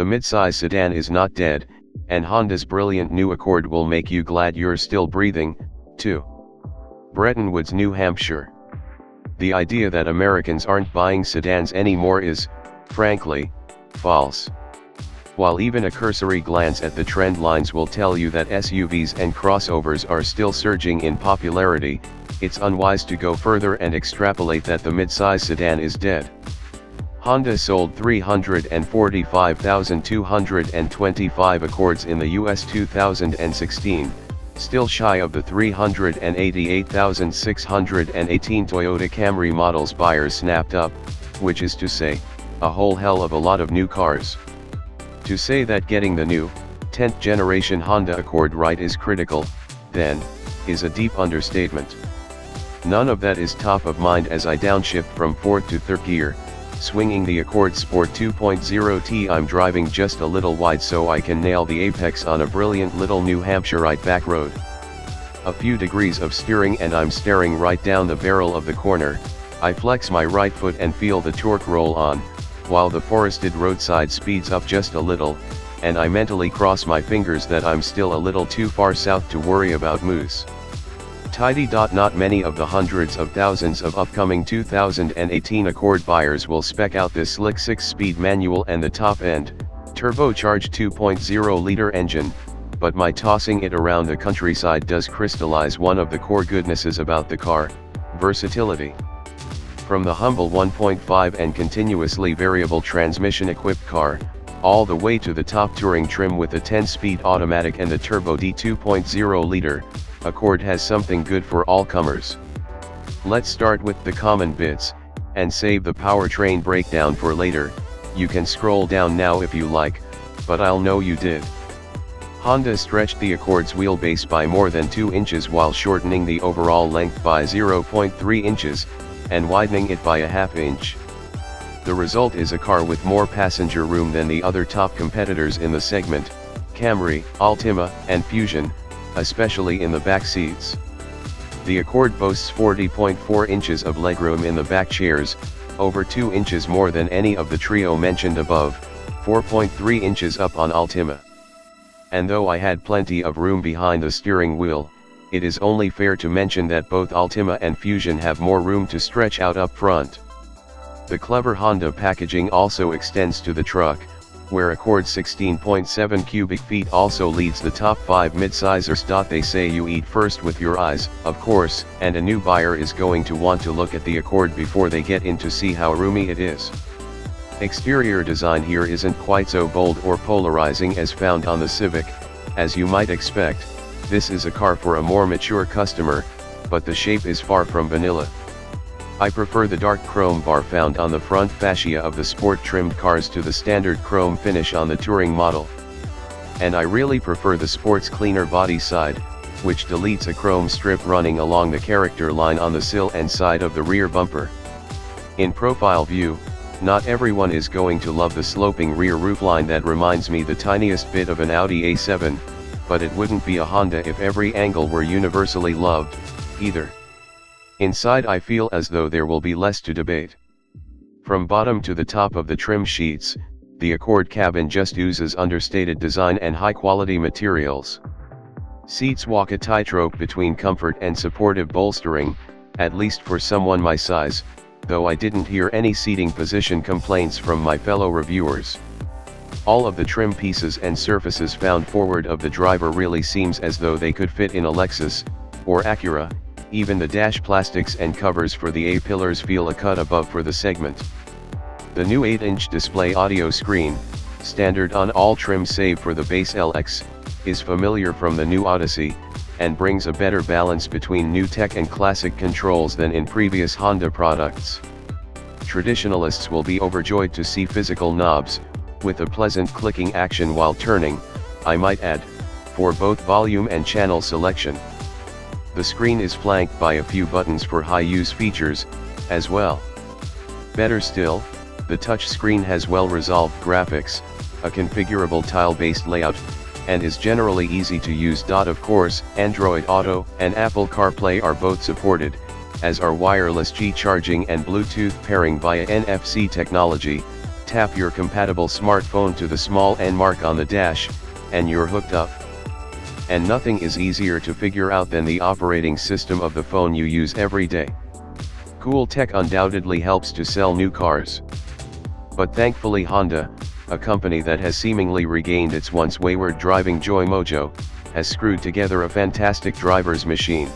The midsize sedan is not dead, and Honda's brilliant new Accord will make you glad you're still breathing, too. Bretton Woods, New Hampshire. The idea that Americans aren't buying sedans anymore is, frankly, false. While even a cursory glance at the trend lines will tell you that SUVs and crossovers are still surging in popularity, it's unwise to go further and extrapolate that the midsize sedan is dead. Honda sold 345,225 Accords in the US 2016, still shy of the 388,618 Toyota Camry models buyers snapped up, which is to say, a whole hell of a lot of new cars. To say that getting the new, 10th generation Honda Accord right is critical, then, is a deep understatement. None of that is top of mind as I downshift from 4th to 3rd gear, swinging the Accord Sport 2.0T. I'm driving just a little wide so I can nail the apex on a brilliant little New Hampshireite back road. A few degrees of steering and I'm staring right down the barrel of the corner. I flex my right foot and feel the torque roll on, while the forested roadside speeds up just a little, and I mentally cross my fingers that I'm still a little too far south to worry about moose. Tidy. Not many of the hundreds of thousands of upcoming 2018 Accord buyers will spec out this slick 6-speed manual and the top-end, turbocharged 2.0-liter engine, but my tossing it around the countryside does crystallize one of the core goodnesses about the car: versatility. From the humble 1.5 and continuously variable transmission-equipped car, all the way to the top touring trim with a 10-speed automatic and the Turbo D 2.0-liter, Accord has something good for all comers. Let's start with the common bits, and save the powertrain breakdown for later. You can scroll down now if you like, but I'll know you did. Honda stretched the Accord's wheelbase by more than 2 inches while shortening the overall length by 0.3 inches, and widening it by a ½ inch. The result is a car with more passenger room than the other top competitors in the segment, Camry, Altima, and Fusion, especially in the back seats. The Accord boasts 40.4 inches of legroom in the back chairs, over 2 inches more than any of the trio mentioned above, 4.3 inches up on Altima. And though I had plenty of room behind the steering wheel, it is only fair to mention that both Altima and Fusion have more room to stretch out up front. The clever Honda packaging also extends to the truck, where Accord's 16.7 cubic feet also leads the top 5 midsizers. They say you eat first with your eyes, of course, and a new buyer is going to want to look at the Accord before they get in to see how roomy it is. Exterior design here isn't quite so bold or polarizing as found on the Civic. As you might expect, this is a car for a more mature customer, but the shape is far from vanilla. I prefer the dark chrome bar found on the front fascia of the sport-trimmed cars to the standard chrome finish on the touring model. And I really prefer the sport's cleaner body side, which deletes a chrome strip running along the character line on the sill and side of the rear bumper. In profile view, not everyone is going to love the sloping rear roofline that reminds me the tiniest bit of an Audi A7, but it wouldn't be a Honda if every angle were universally loved, either. Inside I feel as though there will be less to debate. From bottom to the top of the trim sheets, the Accord cabin just oozes understated design and high-quality materials. Seats walk a tightrope between comfort and supportive bolstering, at least for someone my size, though I didn't hear any seating position complaints from my fellow reviewers. All of the trim pieces and surfaces found forward of the driver really seems as though they could fit in a Lexus, or Acura. Even the dash plastics and covers for the A-pillars feel a cut above for the segment. The new 8-inch display audio screen, standard on all trims save for the base LX, is familiar from the new Odyssey, and brings a better balance between new tech and classic controls than in previous Honda products. Traditionalists will be overjoyed to see physical knobs, with a pleasant clicking action while turning, I might add, for both volume and channel selection. The screen is flanked by a few buttons for high-use features, as well. Better still, the touch screen has well-resolved graphics, a configurable tile-based layout, and is generally easy to use. Of course, Android Auto and Apple CarPlay are both supported, as are wireless G charging and Bluetooth pairing via NFC technology. tap your compatible smartphone to the small N mark on the dash, and you're hooked up. And nothing is easier to figure out than the operating system of the phone you use every day. Cool tech undoubtedly helps to sell new cars. But thankfully Honda, a company that has seemingly regained its once wayward driving joy mojo, has screwed together a fantastic driver's machine.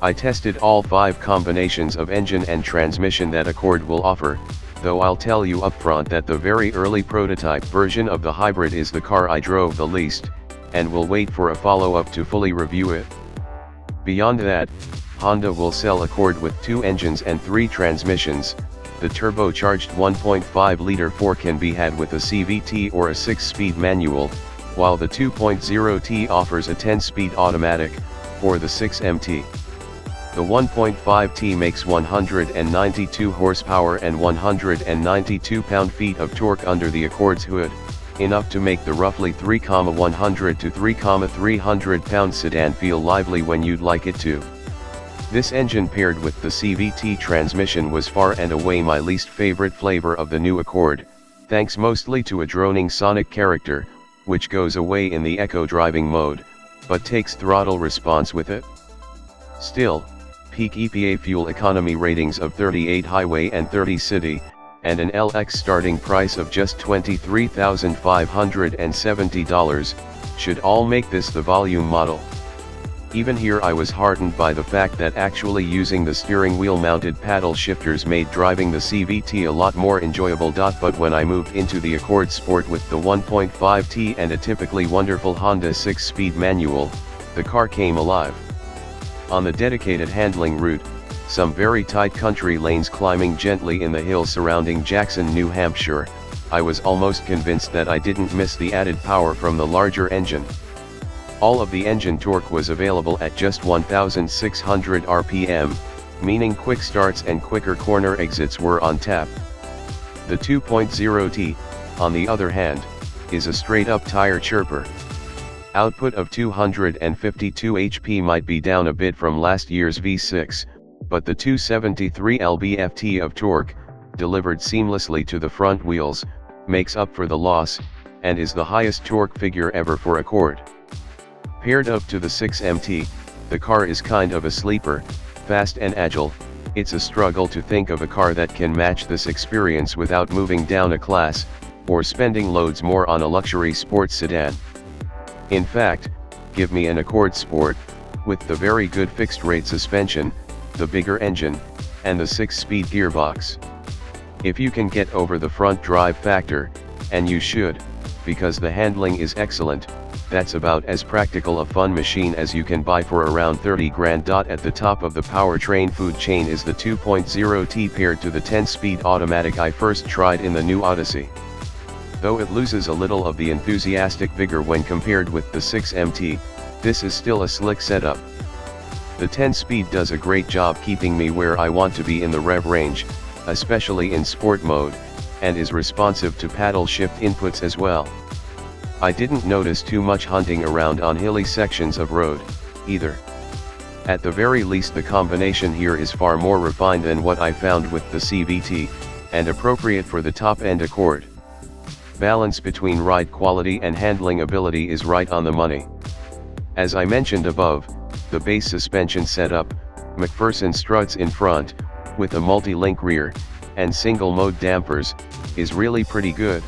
I tested all 5 combinations of engine and transmission that Accord will offer, though I'll tell you upfront that the very early prototype version of the hybrid is the car I drove the least, and will wait for a follow-up to fully review it. Beyond that, Honda will sell Accord with 2 engines and 3 transmissions. The turbocharged 1.5-liter 4 can be had with a CVT or a 6-speed manual, while the 2.0T offers a 10-speed automatic, or the 6MT. The 1.5T makes 192 horsepower and 192 pound-feet of torque under the Accord's hood, enough to make the roughly 3,100 to 3,300 pound sedan feel lively when you'd like it to. This engine paired with the CVT transmission was far and away my least favorite flavor of the new Accord, thanks mostly to a droning sonic character, which goes away in the eco driving mode, but takes throttle response with it. Still, peak EPA fuel economy ratings of 38 highway and 30 city, and an LX starting price of just $23,570, should all make this the volume model. Even here I was heartened by the fact that actually using the steering wheel mounted paddle shifters made driving the CVT a lot more enjoyable. But when I moved into the Accord Sport with the 1.5T and a typically wonderful Honda 6-speed manual, the car came alive. On the dedicated handling route, some very tight country lanes climbing gently in the hills surrounding Jackson, New Hampshire, I was almost convinced that I didn't miss the added power from the larger engine. All of the engine torque was available at just 1,600 RPM, meaning quick starts and quicker corner exits were on tap. The 2.0T, on the other hand, is a straight-up tire chirper. Output of 252 HP might be down a bit from last year's V6, but the 273 lb-ft of torque, delivered seamlessly to the front wheels, makes up for the loss, and is the highest torque figure ever for Accord. Paired up to the 6MT, the car is kind of a sleeper, fast and agile. It's a struggle to think of a car that can match this experience without moving down a class, or spending loads more on a luxury sports sedan. In fact, give me an Accord Sport, with the very good fixed-rate suspension, the bigger engine, and the 6-speed gearbox. If you can get over the front drive factor, and you should, because the handling is excellent, that's about as practical a fun machine as you can buy for around 30 grand. At the top of the Powertrain food chain is the 2.0T paired to the 10-speed automatic I first tried in the new Odyssey. Though it loses a little of the enthusiastic vigor when compared with the 6MT, this is still a slick setup. The 10-speed does a great job keeping me where I want to be in the rev range, especially in sport mode, and is responsive to paddle shift inputs as well. I didn't notice too much hunting around on hilly sections of road, either. At the very least the combination here is far more refined than what I found with the CVT, and appropriate for the top-end Accord. Balance between ride quality and handling ability is right on the money. As I mentioned above, the base suspension setup, McPherson struts in front, with a multi-link rear, and single-mode dampers, is really pretty good.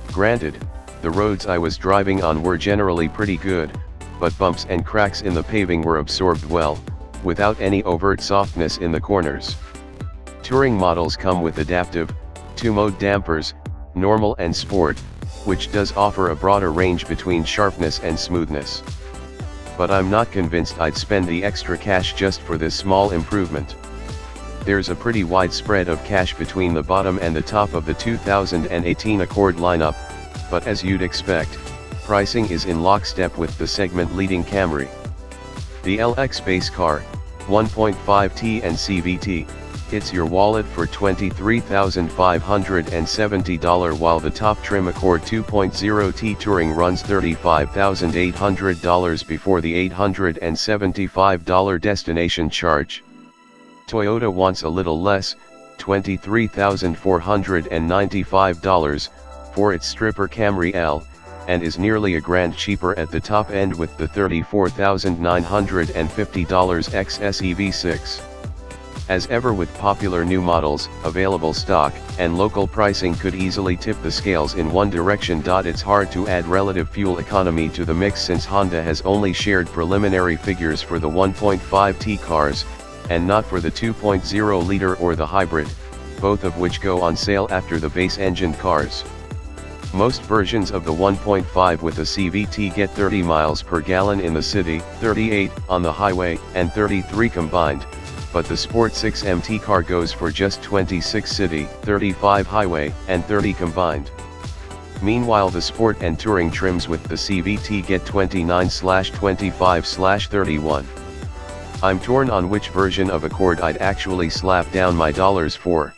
Granted, the roads I was driving on were generally pretty good, but bumps and cracks in the paving were absorbed well, without any overt softness in the corners. Touring models come with adaptive, 2-mode dampers, normal and sport, which does offer a broader range between sharpness and smoothness. But I'm not convinced I'd spend the extra cash just for this small improvement. There's a pretty wide spread of cash between the bottom and the top of the 2018 Accord lineup, but as you'd expect, pricing is in lockstep with the segment-leading Camry. The LX base car, 1.5T and CVT, hits your wallet for $23,570, while the top trim Accord 2.0T Touring runs $35,800 before the $875 destination charge. Toyota wants a little less, $23,495 for its stripper Camry L, and is nearly a grand cheaper at the top end with the $34,950 XSE V6. As ever with popular new models, available stock, and local pricing could easily tip the scales in one direction. It's hard to add relative fuel economy to the mix since Honda has only shared preliminary figures for the 1.5T cars, and not for the 2.0-liter or the hybrid, both of which go on sale after the base-engine cars. Most versions of the 1.5 with a CVT get 30 miles per gallon in the city, 38 on the highway, and 33 combined, but the Sport 6 MT car goes for just 26 city, 35 highway, and 30 combined. Meanwhile the Sport and Touring trims with the CVT get 29/25/31. I'm torn on which version of Accord I'd actually slap down my dollars for.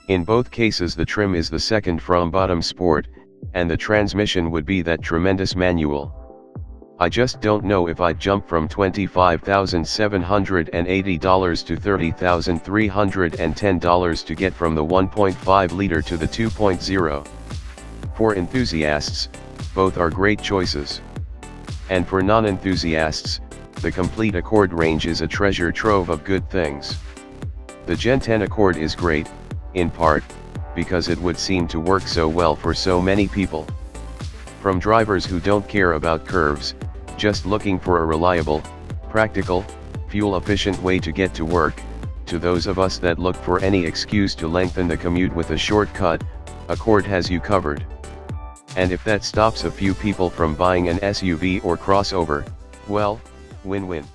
In both cases the trim is the second from bottom Sport, and the transmission would be that tremendous manual. I just don't know if I'd jump from $25,780 to $30,310 to get from the 1.5 liter to the 2.0. For enthusiasts, both are great choices. And for non-enthusiasts, the complete Accord range is a treasure trove of good things. The Gen 10 Accord is great, in part, because it would seem to work so well for so many people. From drivers who don't care about curves, just looking for a reliable, practical, fuel-efficient way to get to work, to those of us that look for any excuse to lengthen the commute with a shortcut, Accord has you covered. And if that stops a few people from buying an SUV or crossover, well, win-win.